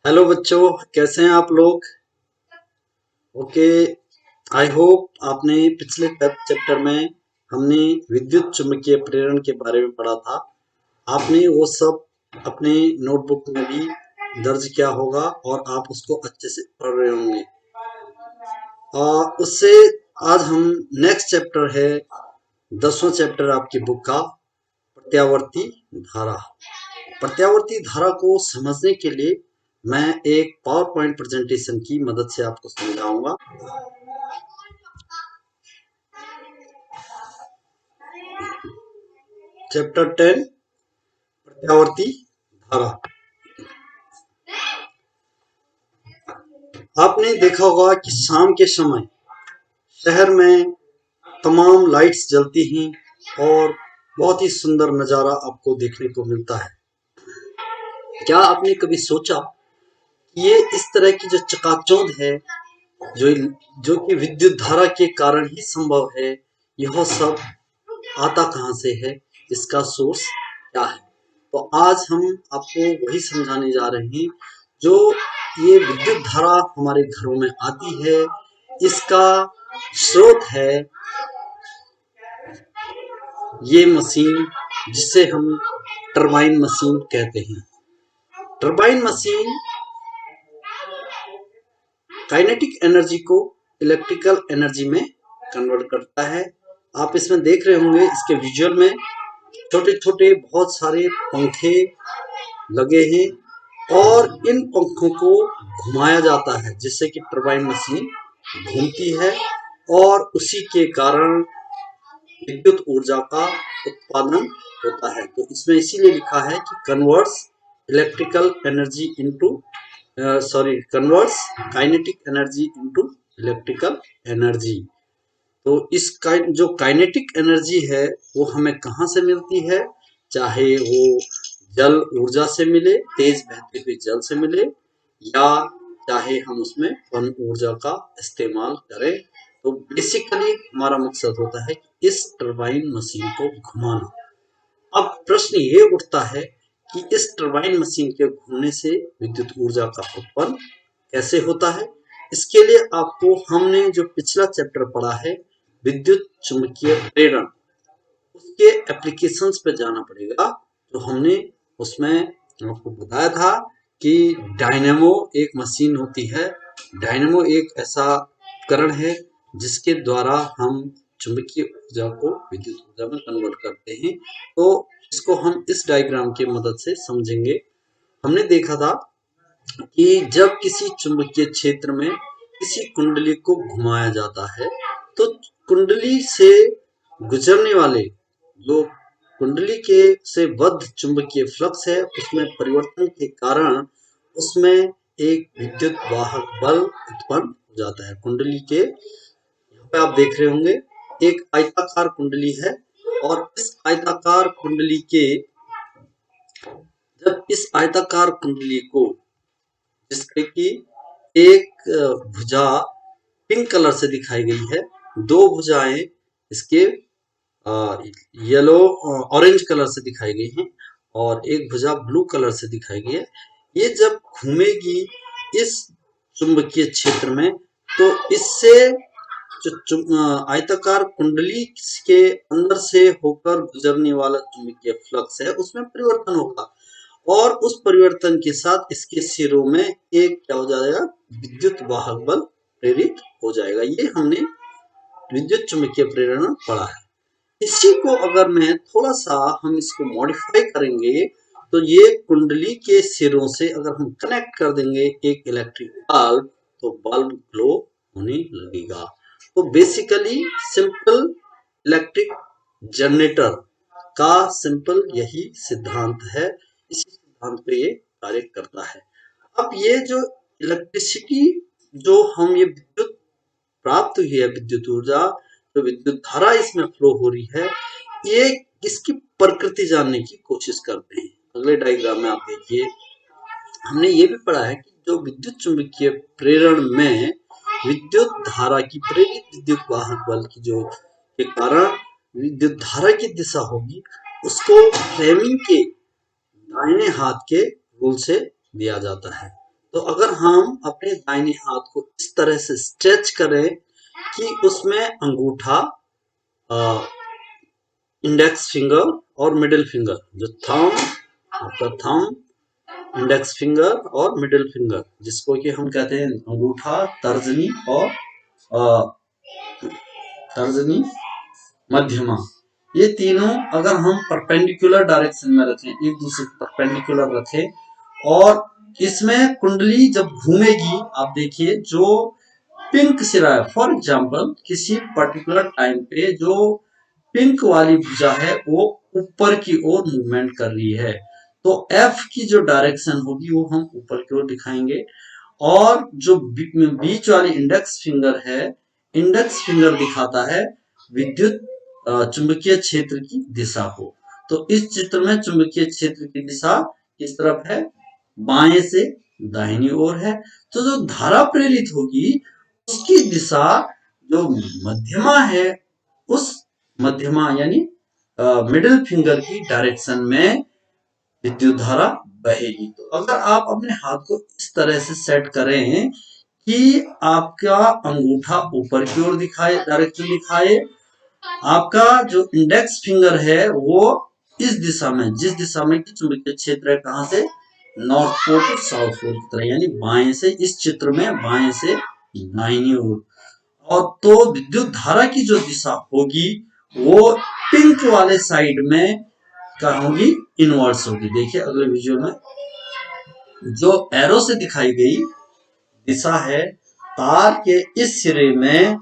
Hello बच्चों, कैसे हैं आप लोग। ओके। आई होप आपने पिछले चैप्टर में हमने विद्युत चुम्बकीय प्रेरण के बारे में पढ़ा था। आपने वो सब अपने नोटबुक में भी दर्ज किया होगा और आप उसको अच्छे से पढ़ रहे होंगे। उससे आज हम नेक्स्ट चैप्टर है 10वां चैप्टर आपकी बुक का, प्रत्यावर्ती धारा। प्रत्यावर्ती धारा को समझने के लिए मैं एक पावर पॉइंट प्रेजेंटेशन की मदद से आपको समझाऊंगा। चैप्टर 10 प्रत्यावर्ती धारा। आपने देखा होगा कि शाम के समय शहर में तमाम लाइट्स जलती हैं और बहुत ही सुंदर नजारा आपको देखने को मिलता है। क्या आपने कभी सोचा कि ये इस तरह की जो चकाचौंध है, जो जो कि विद्युत धारा के कारण ही संभव है, यह सब आता कहाँ से है, इसका सोर्स क्या है। तो आज हम आपको वही समझाने जा रहे हैं। जो ये विद्युत धारा हमारे घरों में आती है, इसका स्रोत है ये मशीन, जिसे हम टरबाइन मशीन कहते हैं। टरबाइन मशीन काइनेटिक एनर्जी को इलेक्ट्रिकल एनर्जी में कन्वर्ट करता है। आप इसमें देख रहे होंगे, इसके विजुअल में छोटे छोटे बहुत सारे पंखे लगे हैं और इन पंखों को घुमाया जाता है जिससे कि टरबाइन मशीन घूमती है और उसी के कारण विद्युत ऊर्जा का उत्पादन होता है। तो इसमें इसीलिए लिखा है कि converts electrical energy into converts kinetic energy into electrical energy. तो इस जो काइनेटिक एनर्जी है वो हमें कहाँ से मिलती है, चाहे वो जल ऊर्जा से मिले, तेज बहते हुए जल से मिले, या चाहे हम उसमें वन ऊर्जा का इस्तेमाल करें। तो बेसिकली हमारा मकसद होता है कि इस टरबाइन मशीन को घुमाना। अब प्रश्न ये उठता है कि इस टरबाइन मशीन के घूमने से विद्युत ऊर्जा का उत्पन्न कैसे होता है। इसके लिए आपको हमने जो पिछला चैप्टर पढ़ा है विद्युत चुंबकीय प्रेरण, उसके एप्लीकेशंस पे जाना पड़ेगा। तो हमने उसमें आपको बताया था कि डायनेमो एक मशीन होती है। डायनेमो एक ऐसा उपकरण है जिसके द्वारा हम चुंबकीय ऊर्जा को विद्युत ऊर्जा में कन्वर्ट करते हैं। तो इसको हम इस डायग्राम की मदद से समझेंगे। हमने देखा था कि जब किसी चुंबकीय क्षेत्र में किसी कुंडली को घुमाया जाता है तो कुंडली से गुजरने वाले जो कुंडली के से बद्ध चुंबकीय फ्लक्स है, उसमें परिवर्तन के कारण उसमें एक विद्युत वाहक बल उत्पन्न हो जाता है। कुंडली के यहाँ पे आप देख रहे होंगे एक आयताकार कुंडली है और इस आयताकार कुंडली के जब इस आयताकार कुंडली को, जिसके की एक भुजा पिंक कलर से दिखाई गई है, दो भुजाएं इसके येलो ऑरेंज कलर से दिखाई गई हैं और एक भुजा ब्लू कलर से दिखाई गई है। ये जब घूमेगी इस चुंबकीय क्षेत्र में तो इससे जो आयताकार कुंडली के अंदर से होकर गुजरने वाला चुंबकीय फ्लक्स है उसमें परिवर्तन होगा और उस परिवर्तन के साथ इसके सिरों में एक क्या हो जाएगा, विद्युत वाहक बल प्रेरित हो जाएगा। ये हमने विद्युत चुंबकीय प्रेरण पढ़ा है। इसी को अगर मैं थोड़ा सा हम इसको मॉडिफाई करेंगे तो ये कुंडली के सिरों से अगर हम कनेक्ट कर देंगे एक इलेक्ट्रिक बल्ब, तो बल्ब ग्लो होने लगेगा। तो बेसिकली सिंपल इलेक्ट्रिक जनरेटर का सिंपल यही सिद्धांत है। इसी सिद्धांत पे ये कार्य करता है। अब ये जो इलेक्ट्रिसिटी, जो हम ये विद्युत प्राप्त हुई है, विद्युत ऊर्जा, जो विद्युत धारा इसमें फ्लो हो रही है, ये इसकी प्रकृति जानने की कोशिश करते हैं। अगले डायग्राम में आप देखिए, हमने ये भी पढ़ा है कि जो विद्युत चुंबकीय प्रेरण में विद्युत धारा की प्रेरित विद्युत वाहक बल की जो के कारण विद्युत धारा की दिशा होगी उसको फ्लेमिंग के दाहिने हाथ के रूल से दिया जाता है। तो अगर हम अपने दाहिने हाथ को इस तरह से स्ट्रेच करें कि उसमें अंगूठा, इंडेक्स फिंगर और मिडिल फिंगर, जो थंब, आपका थंब, इंडेक्स फिंगर और मिडिल फिंगर, जिसको कि हम कहते हैं अंगूठा, तर्जनी और तर्जनी, मध्यमा, ये तीनों अगर हम परपेंडिकुलर डायरेक्शन में रखें, एक दूसरे को परपेंडिकुलर रखें, और इसमें कुंडली जब घूमेगी, आप देखिए जो पिंक सिरा है, फॉर एग्जाम्पल किसी पर्टिकुलर टाइम पे जो पिंक वाली भुजा है वो ऊपर की ओर मूवमेंट कर रही है, तो एफ की जो डायरेक्शन होगी वो हम ऊपर की ओर दिखाएंगे। और जो बीच वाली इंडेक्स फिंगर है, इंडेक्स फिंगर दिखाता है विद्युत चुंबकीय क्षेत्र की दिशा को। तो इस चित्र में चुंबकीय क्षेत्र की दिशा किस तरफ है? बाएं से दाहिनी ओर है। तो जो धारा प्रेरित होगी उसकी दिशा जो मध्यमा है, उस मध्यमा यानी मिडिल फिंगर की डायरेक्शन में विद्युत धारा बहेगी। तो अगर आप अपने हाथ को इस तरह से सेट करें कि आपका अंगूठा ऊपर की ओर दिखाए, डायरेक्शन दिखाए, आपका जो इंडेक्स फिंगर है वो इस दिशा में, जिस दिशा में कि चुंबकीय क्षेत्र है, कहां से? North pole to south pole की तरह, यानी बाएं से, इस चित्र में बाएं से दाहिनी ओर। और तो विद्युत धारा की जो दिशा होगी वो पिंक वाले साइड में क्या होगी? इनवर्स होगी। देखिए अगले विजुअल में जो एरो से दिखाई गई दिशा है, तार के इस सिरे में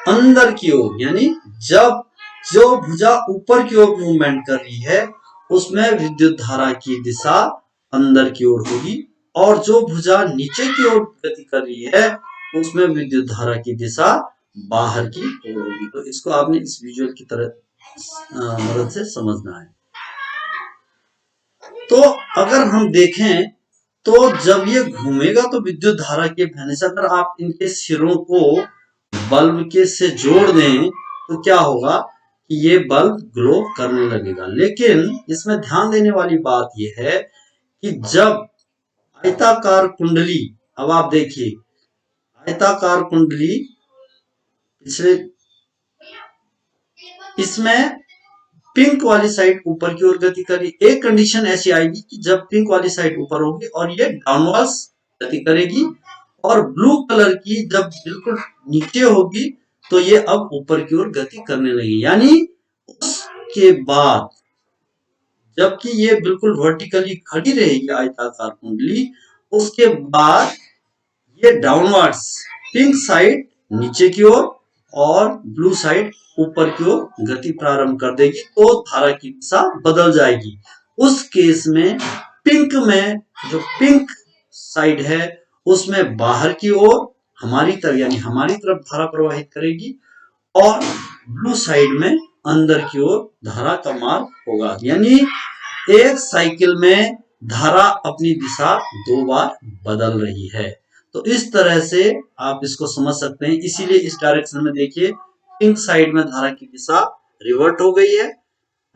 अंदर की ओर, यानी जब जो भुजा ऊपर की ओर मूवमेंट कर रही है उसमें विद्युत धारा की दिशा अंदर की ओर होगी, और जो भुजा नीचे की ओर गति कर रही है उसमें विद्युत धारा की दिशा बाहर की ओर होगी। तो इसको आपने इस विजुअल की तरह मदद से समझना है। तो अगर हम देखें तो जब ये घूमेगा तो विद्युत धारा के बहने से, अगर आप इनके सिरों को बल्ब के से जोड़ दें तो क्या होगा कि ये बल्ब ग्लो करने लगेगा। लेकिन इसमें ध्यान देने वाली बात यह है कि जब आयताकार कुंडली, अब आप देखिए आयताकार कुंडली पिछले, इसमें पिंक वाली साइड ऊपर की ओर गति करेगी। एक कंडीशन ऐसी आएगी कि जब पिंक वाली साइड ऊपर होगी और ये डाउनवर्ड्स गति करेगी, और ब्लू कलर की जब बिल्कुल नीचे होगी तो ये अब ऊपर की ओर गति करने लगेगी। यानी उसके बाद जबकि ये बिल्कुल वर्टिकली खड़ी रहेगी आयताकार कुंडली, उसके बाद ये डाउनवर्ड्स, पिंक साइड नीचे की ओर और ब्लू साइड ऊपर की ओर गति प्रारंभ कर देगी, तो धारा की दिशा बदल जाएगी। उस केस में पिंक में जो पिंक साइड है उसमें बाहर की ओर हमारी तरफ, यानी हमारी तरफ धारा प्रवाहित करेगी, और ब्लू साइड में अंदर की ओर धारा का मार्ग होगा। यानी एक साइकिल में धारा अपनी दिशा 2 बार बदल रही है। तो इस तरह से आप इसको समझ सकते हैं। इसीलिए इस डायरेक्शन में देखिए पिंक साइड में धारा की दिशा रिवर्ट हो गई है,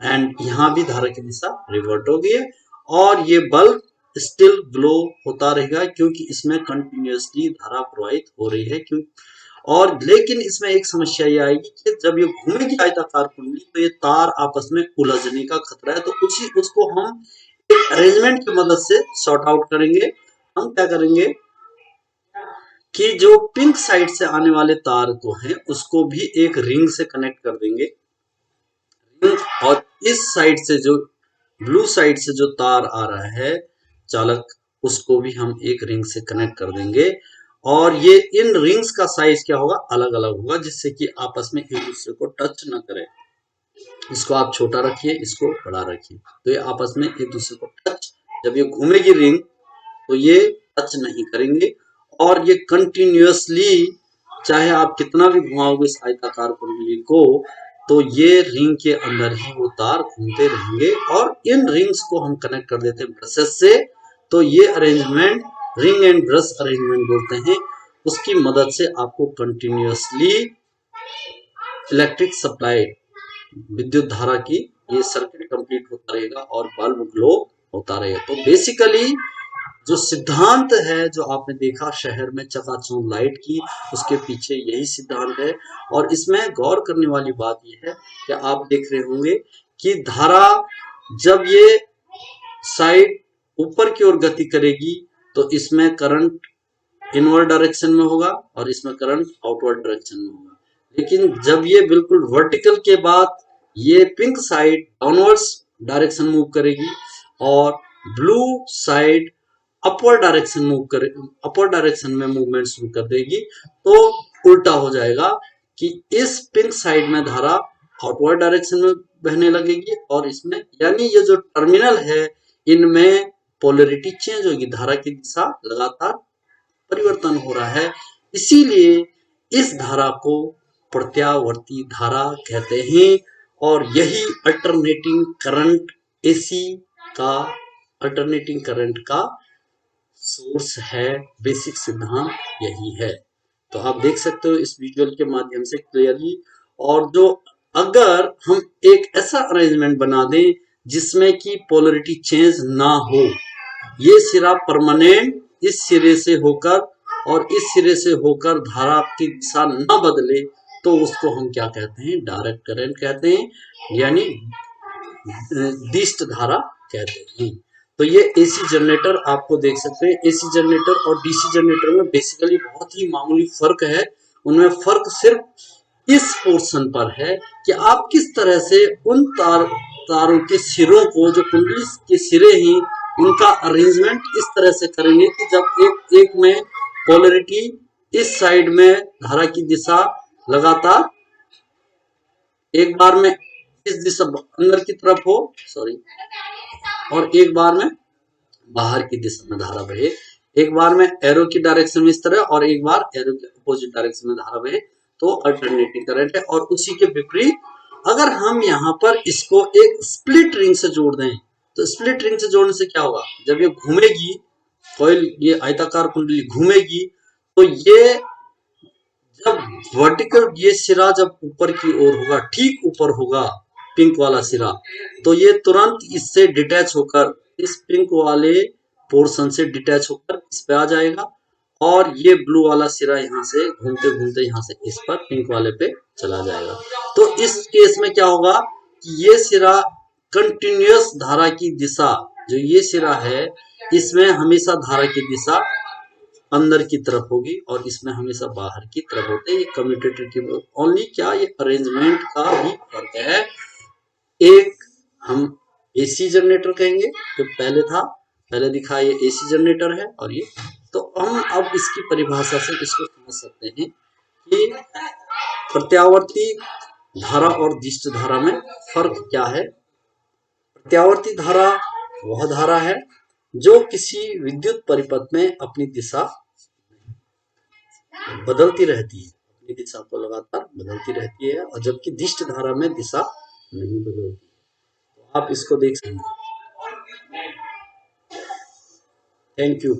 एंड यहां भी धारा की दिशा रिवर्ट हो गई है, और ये बल्ब स्टिल ग्लो होता रहेगा क्योंकि इसमें कंटिन्यूअसली धारा प्रवाहित हो रही है। क्यों? और लेकिन इसमें एक समस्या ये आएगी कि जब ये घूमेगी आयताकार कुंडली तो ये तार आपस में उलझने का खतरा है। तो उसको हम एक अरेंजमेंट की मदद से सॉर्ट आउट करेंगे। हम क्या करेंगे कि जो पिंक साइड से आने वाले तार को है उसको भी एक रिंग से कनेक्ट कर देंगे, और इस साइड से जो ब्लू साइड से जो तार आ रहा है चालक, उसको भी हम एक रिंग से कनेक्ट कर देंगे। और ये इन रिंग्स का साइज क्या होगा? अलग अलग होगा, जिससे कि आपस में एक दूसरे को टच ना करे। इसको आप छोटा रखिए, इसको बड़ा रखिए, तो ये आपस में एक दूसरे को टच, जब ये घूमेगी रिंग तो ये टच नहीं करेंगे, और ये कंटिन्यूअसली चाहे आप कितना भी घुमाओगे इस आयताकार कुंडली को, तो ये रिंग के अंदर ही वो तार घूमते रहेंगे। और इन रिंग्स को हम कनेक्ट कर देते हैं ब्रशेस से। तो ये arrangement ring and brush arrangement बोलते हैं। उसकी मदद से आपको कंटिन्यूअसली इलेक्ट्रिक सप्लाई, विद्युत धारा की ये सर्किट कंप्लीट होता रहेगा और बल्ब ग्लो होता रहेगा। तो बेसिकली जो सिद्धांत है जो आपने देखा शहर में चकाचौंध लाइट की, उसके पीछे यही सिद्धांत है। और इसमें गौर करने वाली बात यह है कि आप देख रहे होंगे कि धारा जब ये साइड ऊपर की ओर गति करेगी तो इसमें करंट इनवर्ड डायरेक्शन में होगा और इसमें करंट आउटवर्ड डायरेक्शन में होगा। लेकिन जब ये बिल्कुल वर्टिकल के बाद ये pink side downwards direction move करेगी और blue side upward direction move करे, अपवर्ड डायरेक्शन में मूवमेंट शुरू कर देगी, तो उल्टा हो जाएगा कि इस पिंक साइड में धारा आउटवर्ड डायरेक्शन में बहने लगेगी और इसमें, यानी ये जो टर्मिनल है इनमें पोलरिटी चेंज होगी, धारा की दिशा लगातार परिवर्तन हो रहा है। इसीलिए इस धारा को प्रत्यावर्ती धारा कहते हैं और यही अल्टरनेटिंग करंट एसी का, अल्टरनेटिंग करंट का सोर्स है। बेसिक सिद्धांत यही है। तो आप देख सकते हो इस विजुअल के माध्यम से क्लियरली। और जो अगर हम एक ऐसा अरेंजमेंट बना दें जिसमें कि पोलरिटी चेंज ना हो, ये सिरा परमानेंट इस सिरे से होकर और इस सिरे से होकर धारा की दिशा न बदले, तो उसको हम क्या कहते हैं? डायरेक्ट करंट कहते हैं, यानी दिष्ट धारा कहते हैं। तो ये एसी जनरेटर आपको देख सकते हैं। एसी जनरेटर और डीसी जनरेटर में बेसिकली बहुत ही मामूली फर्क है। उनमें फर्क सिर्फ इस पोर्शन पर है कि आप किस तरह से उन तारों के सिरों को, जो कुंडली के सिरे ही, उनका अरेंजमेंट इस तरह से करेंगे कि जब एक में पोलरिटी इस साइड में धारा की दिशा लगातार एक बार में इस दिशा अंदर की तरफ हो, सॉरी, और एक बार में बाहर की दिशा में धारा बहे, एक बार में एरो की डायरेक्शन में इस तरह और एक बार एरो के अपोजिट डायरेक्शन में धारा बहे, तो अल्टरनेटिंग करंट है। और उसी के विपरीत अगर हम यहाँ पर इसको एक स्प्लिट रिंग से जोड़ दें, तो स्प्लिट रिंग से जोड़ने से क्या होगा? जब ये घूमेगी कॉइल, ये आयताकार कुंडली घूमेगी, तो ये जब वर्टिकल, ये सिरा जब ऊपर की ओर होगा, ठीक ऊपर होगा पिंक वाला सिरा, तो ये तुरंत इससे डिटैच होकर, इस पिंक वाले पोर्शन से डिटैच होकर इस पे आ जाएगा और ये ब्लू वाला सिरा यहाँ से घूमते घूमते यहाँ से इस पर पिंक वाले पे चला जाएगा। तो इस केस में क्या होगा कि ये सिरा कंटिन्यूअस धारा की दिशा, जो ये सिरा है, इसमें हमेशा धारा की दिशा अंदर की तरफ होगी और इसमें हमेशा बाहर की तरफ होते हैं। ये कम्यूटेटर की ओनली क्या, ये अरेंजमेंट का भी फर्क है। एक हम एसी जनरेटर कहेंगे, जो पहले था, पहले दिखा, ये एसी जनरेटर है और ये, तो हम अब इसकी परिभाषा से इसको समझ सकते हैं कि प्रत्यावर्ती धारा और दिष्ट धारा में फर्क क्या है। प्रत्यावर्ती धारा वह धारा है जो किसी विद्युत परिपथ में अपनी दिशा बदलती रहती है, अपनी दिशा को लगातार बदलती रहती है, और जबकि दिष्ट धारा में दिशा नहीं बदलती। तो आप इसको देख सकते हैं। Thank you.